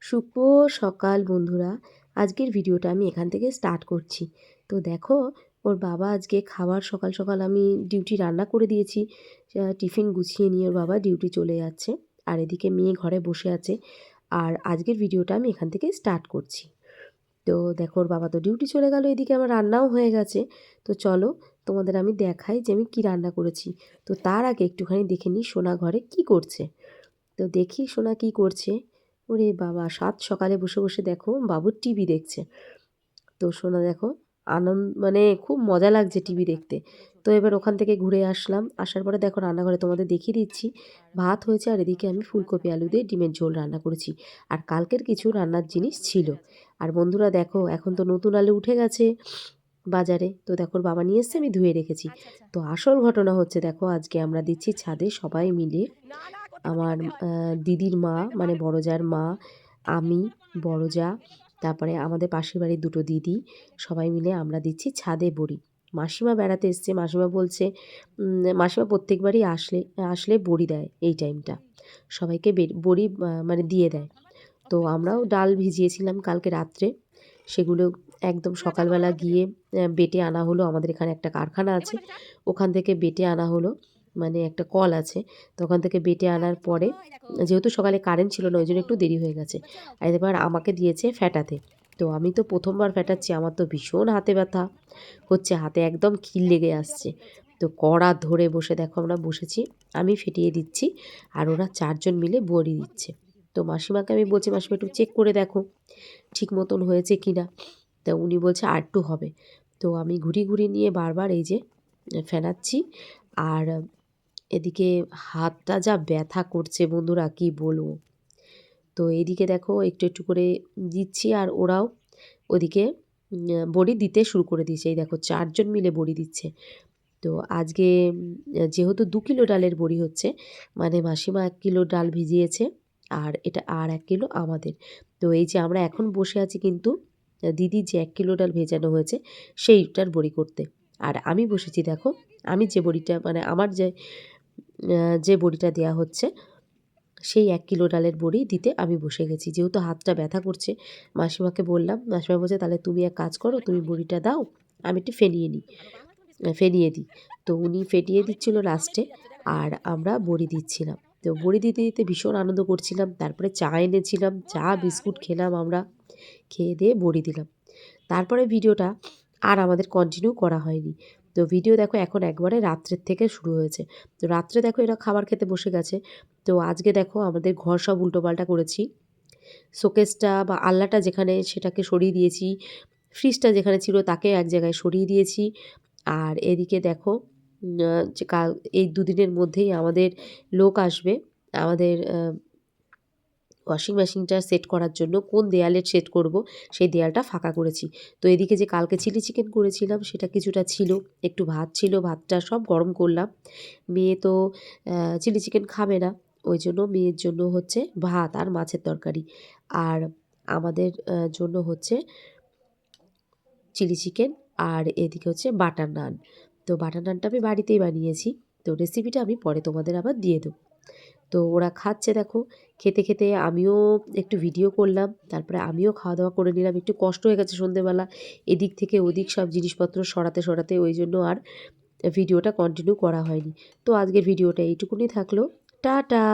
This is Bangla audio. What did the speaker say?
শুভ সকাল বন্ধুরা। আজকের ভিডিওটা আমি এখান থেকে স্টার্ট করছি। তো দেখো, ওর বাবা আজকে খাবার সকাল সকাল আমি ডিউটি রান্না করে দিয়েছি। টিফিন গুছিয়ে নিয়ে ওর বাবা ডিউটি চলে যাচ্ছে। আর এদিকে মেয়ে ঘরে বসে আছে। আর আজকের ভিডিওটা আমি এখান থেকে স্টার্ট করছি। তো দেখো, ওর বাবা তো ডিউটি চলে গেল, এদিকে আমার রান্নাও হয়ে গেছে। তো চলো তোমাদের আমি দেখাই যে আমি কী রান্না করেছি। তো তার আগে একটুখানি দেখে নিই সোনা ঘরে কি করছে। তো দেখি সোনা কি করছে। ওরে বাবা, সাত সকালে বসে বসে দেখো বাবুর টিভি দেখছে। তো সোনা দেখো মানে খুব মজা লাগছে টিভি দেখতে। তো এবার ওখান থেকে ঘুরে আসলাম, আসার পরে দেখো রান্নাঘরে তোমাদের দেখিয়ে দিচ্ছি। ভাত হয়েছে আর এদিকে আমি ফুলকপি আলু দিয়ে ডিমের ঝোল রান্না করেছি। আর কালকের কিছু রান্নার জিনিস ছিল। আর বন্ধুরা দেখো, এখন তো নতুন আলু উঠে গেছে বাজারে। তো দেখো ওর বাবা নিয়ে এসছে, আমি ধুয়ে রেখেছি। তো আসল ঘটনা হচ্ছে দেখো, আজকে আমরা দিচ্ছি ছাদে সবাই মিলে। আমার দিদির মা মানে বড় জার মা, আমি, বড় জা, তারপরে আমাদের পাশের বাড়ির দুটো দিদি, সবাই মিলে আমরা দিচ্ছি ছাদে বড়ি। মাসিমা বেড়াতে এসছে। মাসিমা বলছে, মাসিমা প্রত্যেকবারই আসলে বড়ি দেয় এই টাইমটা, সবাইকে বড়ি মানে দিয়ে দেয়। তো আমরাও ডাল ভিজিয়েছিলাম কালকে রাত্রে, সেগুলো একদম সকালবেলা গিয়ে বেটে আনা হলো। আমাদের এখানে একটা কারখানা আছে, ওখান থেকে বেটে আনা হলো, মানে একটা কল আছে। তো ওখান থেকে বেটে আনার পরে, যেহেতু সকালে কারেন্ট ছিল না ওই জন্য একটু দেরি হয়ে গেছে। আর এবার আমাকে দিয়েছে ফ্যাটাতে। তো আমি তো প্রথমবার ফ্যাটাচ্ছি, আমার তো ভীষণ হাতে ব্যথা হচ্ছে, হাতে একদম খিল লেগে আসছে। তো কড়া ধরে বসে দেখো আমরা বসেছি, আমি ফেটিয়ে দিচ্ছি আর ওরা চারজন মিলে বড়ি দিচ্ছে। তো মাসিমাকে আমি বলছি, মাসিমা একটু চেক করে দেখো ঠিক মতন হয়েছে কি না। তা উনি বলছে আর একটু হবে। তো আমি ঘুরি ঘুরি নিয়ে বারবার এই যে ফেনাচ্ছি। আর এদিকে হাতটা যা ব্যথা করছে বন্ধুরা, কি বলবো। তো এইদিকে দেখো একটু একটু করে দিচ্ছি আর ওরাও ওদিকে বড়ি দিতে শুরু করে দিয়েছে। এই দেখো চারজন মিলে বড়ি দিচ্ছে। তো আজকে যেহেতু 2 কিলো ডালের বড়ি হচ্ছে, মানে মাসিমা 1 কিলো ডাল ভিজিয়েছে আর এটা আর 1 কিলো আমাদের। তো এই যে আমরা এখন বসে আছি, কিন্তু দিদি যে 1 কিলো ডাল ভেজানো হয়েছে সেইটার বড়ি করতে। আর আমি বসেছি দেখো, আমি যে বড়িটা মানে আমার যে বড়িটা দেয়া হচ্ছে সেই 1 কিলো ডালের বড়ি দিতে আমি বসে গেছি। যেহেতু হাতটা ব্যথা করছে, মাসিমাকে বললাম, মাসিমা বলছে তাহলে তুমি এক কাজ করো, তুমি বড়িটা দাও, আমি একটু ফেনিয়ে দিই। তো উনি ফেটিয়ে দিচ্ছিল লাস্টে, আর আমরা বড়ি দিচ্ছিলাম। তো বড়ি দিতে দিতে ভীষণ আনন্দ করছিলাম। তারপরে চা এনেছিলাম, চা বিস্কুট খেলাম আমরা, খেয়ে দিয়ে বড়ি দিলাম। তারপরে ভিডিওটা আর আমাদের কন্টিনিউ করা হয়নি। তো ভিডিও দেখো এখন একবারে রাত্রের থেকে শুরু হয়েছে। তো রাত্রে দেখো এরা খাবার খেতে বসে গেছে। তো আজকে দেখো আমাদের ঘর সব উল্টোপাল্টা করেছি। শোকেসটা বা আলনাটা যেখানে সেটাকে সরিয়ে দিয়েছি, ফ্রিজটা যেখানে ছিল তাকে এক জায়গায় সরিয়ে দিয়েছি। আর এদিকে দেখো যে এই 2 দিনের মধ্যেই আমাদের লোক আসবে আমাদের ওয়াশিং মেশিনটা সেট করার জন্য। কোন দেয়ালে সেট করব সেই দেয়ালটা ফাঁকা করেছি। তো এদিকে যে কালকে চিলি চিকেন করেছিলাম সেটা কিছুটা ছিল, একটু ভাত ছিল, ভাতটা সব গরম করলাম। মেয়ে তো চিলি চিকেন খাবে না, ওই জন্য মেয়ের জন্য হচ্ছে ভাত আর মাছের তরকারি, আর আমাদের জন্য হচ্ছে চিলি চিকেন, আর এদিকে হচ্ছে বাটার নান। তো বাটার নানটা আমি বাড়িতেই বানিয়েছি। তো রেসিপিটা আমি পরে তোমাদের আবার দিয়ে দেবো। তো ওরা খাচ্ছে দেখো, খেতে খেতে আমিও একটু ভিডিও করলাম, তারপরে আমিও খাওয়া দাওয়া করে নিলাম। একটু কষ্ট হয়ে গেছে সন্ধেবেলা এদিক থেকে ওদিক সব জিনিসপত্র সরাতে সরাতে, ওই জন্য আর ভিডিওটা কন্টিনিউ করা হয়নি। তো আজকের ভিডিওটা এইটুকুনি থাকলো। টাটা।